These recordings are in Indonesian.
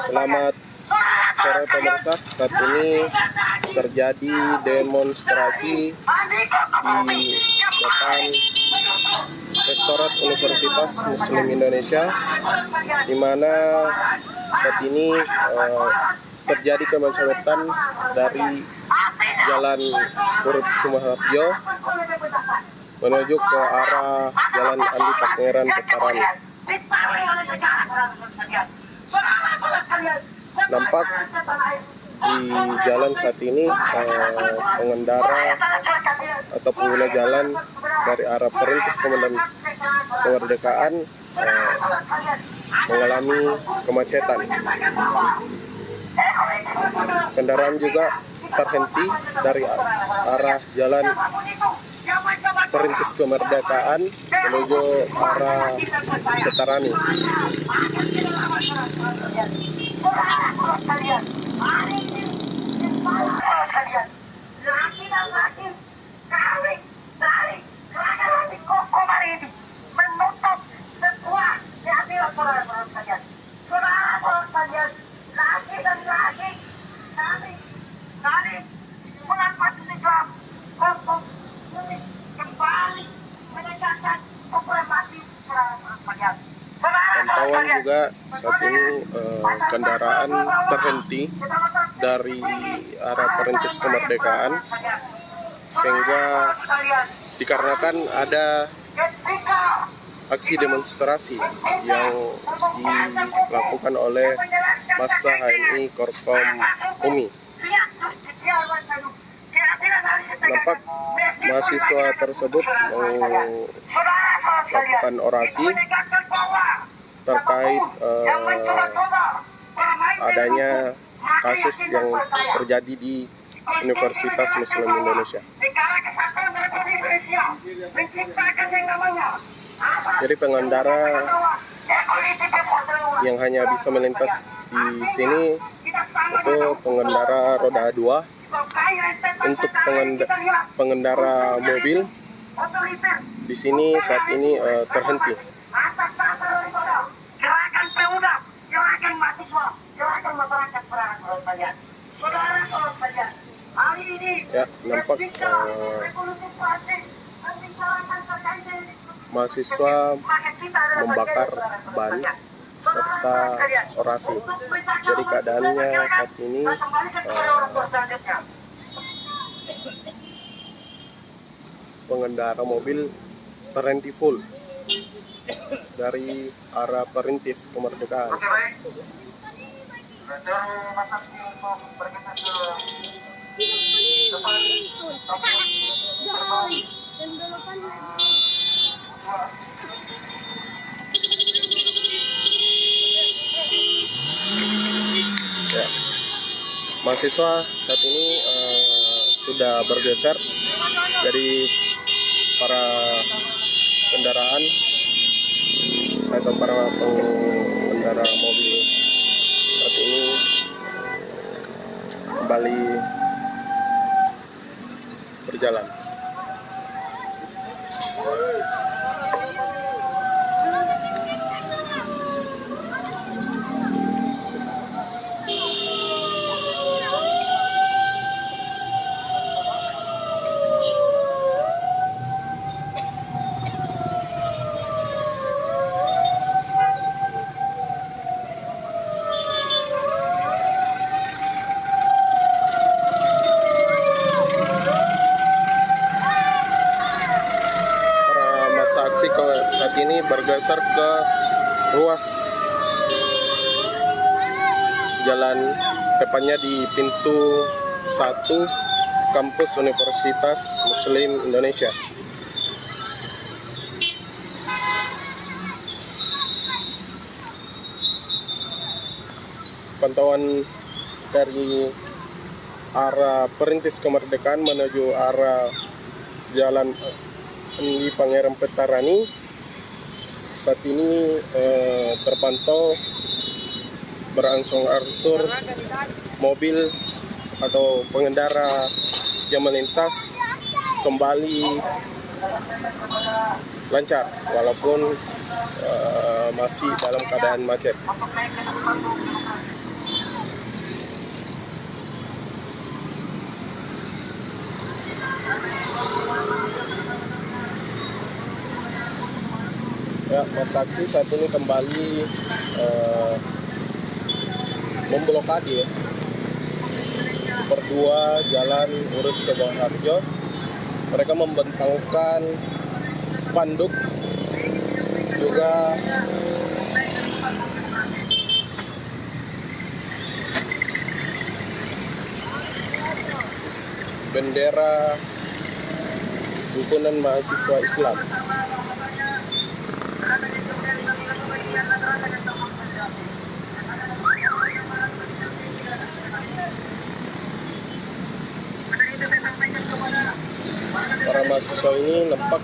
Selamat sore pemirsa. Saat ini terjadi demonstrasi di depan Rektorat Universitas Muslim Indonesia, di mana saat ini terjadi kemacetan dari Jalan Urip Sumoharjo menuju ke arah Jalan Andi Pangeran Petarani. Nampak di jalan saat ini pengendara atau pengguna jalan dari arah Perintis Kemerdekaan mengalami kemacetan. Kendaraan juga terhenti dari arah Jalan Perintis Kemerdekaan menuju arah Petarani. Pantauan juga saat ini kendaraan terhenti dari arah Perintis Kemerdekaan, sehingga dikarenakan ada aksi demonstrasi yang dilakukan oleh massa HMI Korkom UMI. Nampak mahasiswa tersebut melakukan orasi terkait adanya kasus yang terjadi di Universitas Muslim Indonesia. Jadi pengendara yang hanya bisa melintas di sini itu pengendara roda 2. Untuk pengendara mobil di sini saat ini terhenti. Gerakan pemuda, gerakan mahasiswa, gerakan masyarakat sekalian. Saudara-saudara sekalian, hari ini ya nampak mahasiswa membakar ban serta orasi. Jadi keadaannya saat ini pengendara mobil terhenti full dari arah Perintis Kemerdekaan. Ya, mahasiswa saat ini sudah bergeser dari para kendaraan atau para pengendara mobil saat ini kembali berjalan. Saat ini bergeser ke ruas jalan, tepatnya di pintu 1 kampus Universitas Muslim Indonesia. Pantauan dari arah Perintis Kemerdekaan menuju arah Jalan Andi Pangeran Petarani saat ini terpantau berangsur-angsur mobil atau pengendara yang melintas kembali lancar, walaupun masih dalam keadaan macet. Ya, masa aksi saat ini kembali memblokade Seperdua Jalan Urip Sumoharjo. Mereka membentangkan spanduk, juga bendera Himpunan Mahasiswa Islam. Para mahasiswa ini nampak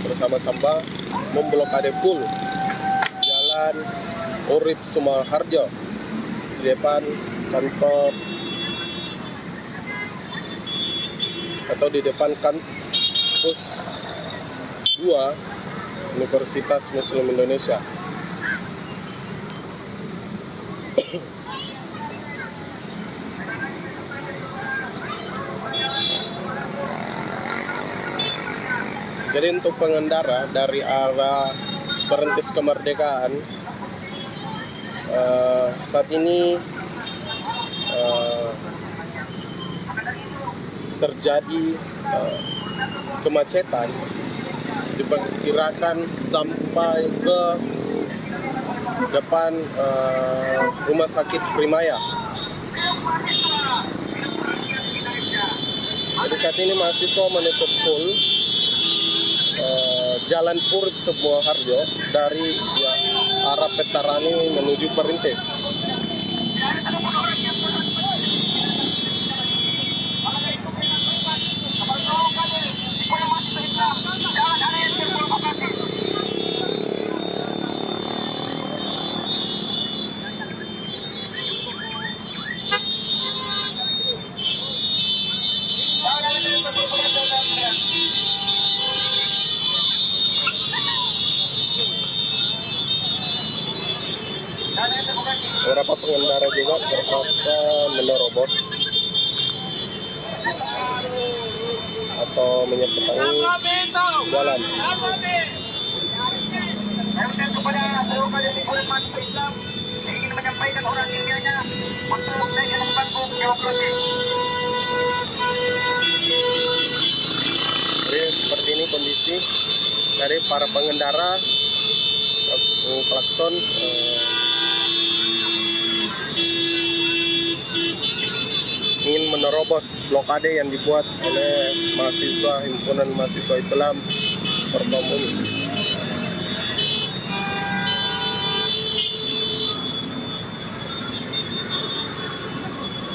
bersama-sama memblokade full Jalan Urip Sumoharjo di depan kantor atau di depan kampus 2 Universitas Muslim Indonesia. Jadi untuk pengendara dari arah Perintis Kemerdekaan saat ini terjadi kemacetan, diperkirakan sampai ke depan Rumah Sakit Primaya. Jadi saat ini mahasiswa menutup full Jalan Urip Sumoharjo dari arah Petarani menuju Perintis. Beberapa pengendara juga terpaksa menerobos atau menyeberangi jalan. Jadi seperti ini kondisi dari para pengendara klakson ingin menerobos blokade yang dibuat oleh mahasiswa Himpunan Mahasiswa Islam Perkomum.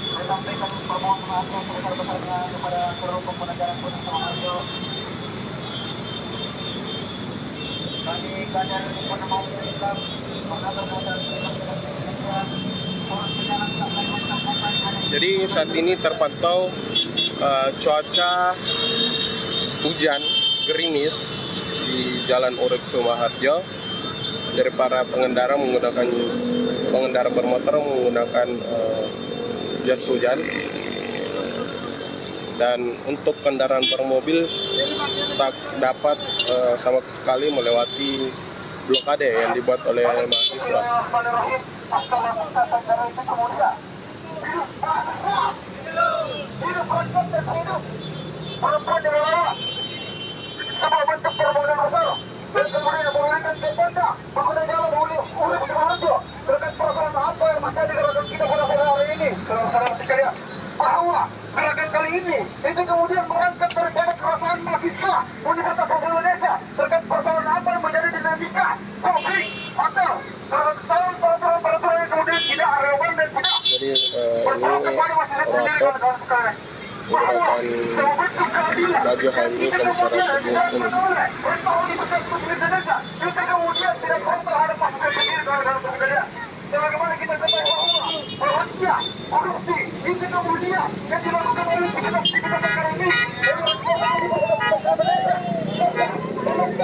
Saya sampaikan permohonan maaf yang sebesar-besarnya kepada seluruh pengguna jalan Urip Sumoharjo. Kami kader Himpunan Mahasiswa Islam mengatur Jadi saat ini terpantau cuaca hujan gerimis di Jalan Urip Sumoharjo. Dari para pengendara bermotor menggunakan jas hujan, dan untuk kendaraan bermobil tak dapat sama sekali melewati blokade yang dibuat oleh mahasiswa. sebuah bentuk permohonan besar dan kemudian memberikan kepada pengguna jalan Urip Sumoharjo terkait persoalan apa yang menjadi gerakan kita pada sore hari ini, saudara-saudara sekalian, bahwa gerakan kali ini itu kemudian berangkat daripada keresahan mahasiswa Universitas Muslim Indonesia terkait persoalan apa yang menjadi dinamika konflik atau peraturan yang kemudian tidak relevan dan tidak bertolak kepada masyarakat sendiri, kawan-kawan sekalian. Menggunakan baju HMI Komisaris Hukum. Bagaimana kita ketahui bahwa korupsi itu kemudian yang dilakukan oleh kita ini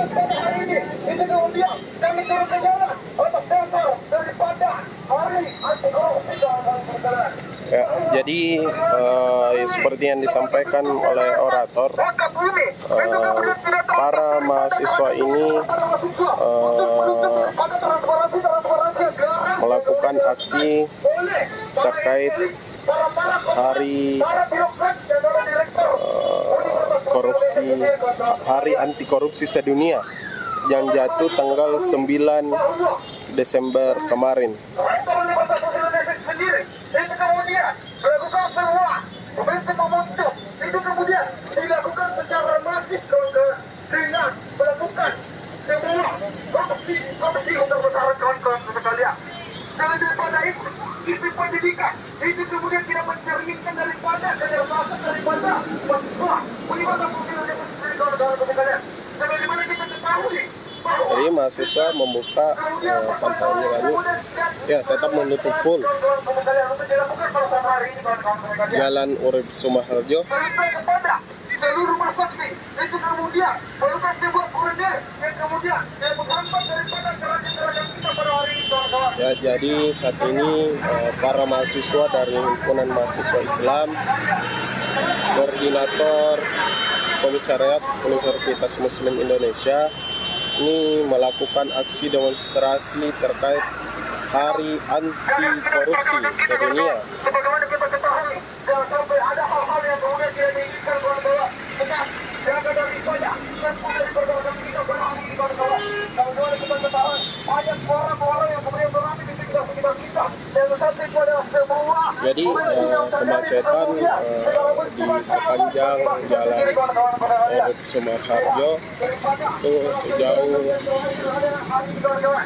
pada hari ini. Itu kemudian kami turun ke jalan atas dasar daripada hari anti korupsi dan perkara. Ya, jadi seperti yang disampaikan oleh orator, para mahasiswa ini melakukan aksi terkait hari hari anti korupsi sedunia yang jatuh tanggal 9 Desember kemarin. Itu kemudian melakukan semua pemerintah membentuk, itu kemudian dilakukan secara masif dengan melakukan semua komisi untuk besaran kawan-kawan sekalian. Selain daripada itu, sistem pendidikan itu kemudian tidak mencerminkan daripada kecerdasan daripada mahasiswa. Bagaimana mungkin ada kawan-kawan sekalian? Sebagaimana kita ketahui, Jadi mahasiswa membuka pantauan kami, ya tetap menutup full Jalan Urip Sumaharjo. kepada seluruh saksi itu kemudian melakukan sebuah koridor yang kemudian menghambat daripada gerakan-gerakan kita pada hari ini, kawan-kawan. Ya, jadi saat ini para mahasiswa dari Himpunan Mahasiswa Islam, Koordinator Komisariat Universitas Muslim Indonesia ini melakukan aksi demonstrasi terkait Hari Anti Korupsi Sedunia. Sebagaimana kita ketahui, jangan sampai ada hal-hal yang kemudian tidak diinginkan, kawan-kawan. Tetap jaga daripada semua dari pergerakan kita pada hari ini, kawan-kawan. Kawan-kawan, kita ketahui banyak orang-orang yang kemudian berada di sekitar kita. Dan satu itu adalah semua. Jadi kemacetan di sepanjang Jalan Urip Sumaharjo itu sejauh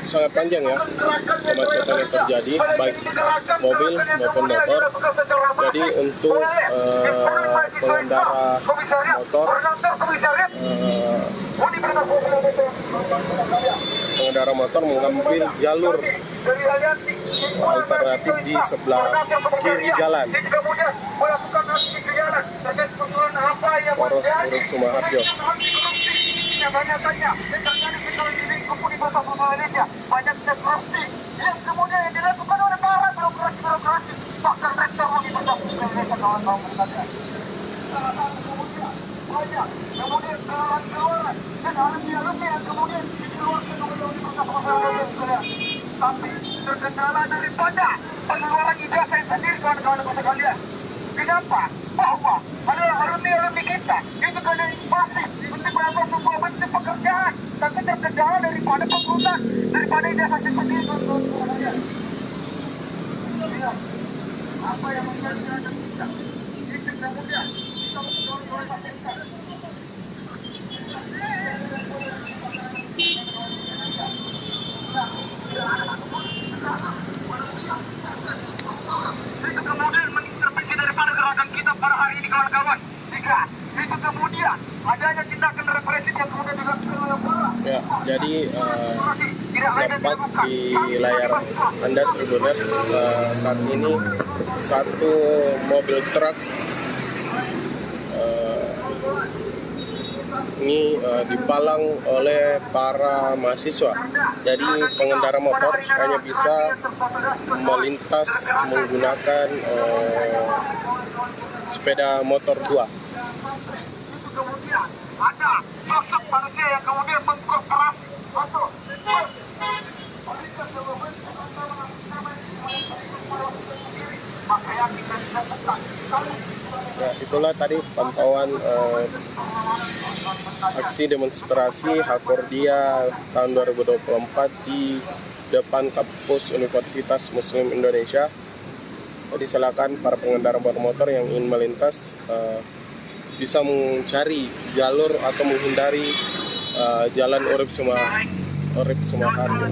sangat panjang ya, kemacetan yang terjadi baik mobil maupun motor. Jadi untuk pengendara motor mengambil jalur alternatif di sebelah kiri jalan Poros Urip Sumaharjo. Banyak korupsi yang kemudian yang dilakukan oleh para birokrasi bahkan rektor universitas kawan-kawan sekalian. Banyak kemudian kawan-kawan dan alumni yang kemudian dikeluarkan oleh universitas sekalian. Tapi terkendala daripada pengeluaran ijazah itu sendiri, kawan-kawan sekalian. Kenapa? Bahwa adalah alumni kita itu kena masih untuk melakukan sebuah bentuk pekerjaan, tapi terkendala daripada penggunaan daripada ijazah itu sendiri, kawan-kawan sekalian. Apa yang menjadi kita? Itu kemudian kita kawan-kawan sekalian. Itu kemudian mengintervensi daripada gerakan kita pada hari ini, kawan-kawan. Jika itu kemudian adanya tindakan represif yang kemudian dilakukan oleh para. Ya, jadi dapat di layar Anda Tribuners saat ini satu mobil truk ini dipalang oleh para mahasiswa. Jadi pengendara motor hanya bisa melintas menggunakan sepeda motor 2. Itu kemudian ada sosok manusia yang kemudian mengkorporasi atau maka yang kita lakukan. Ya, itulah tadi pantauan aksi demonstrasi Hakordia tahun 2024 di depan kampus Universitas Muslim Indonesia. Jadi silakan para pengendara bermotor yang ingin melintas bisa mencari jalur atau menghindari Jalan Urip Sumaharjo.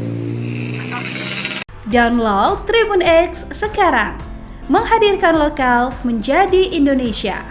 Download Tribun X sekarang, menghadirkan lokal menjadi Indonesia.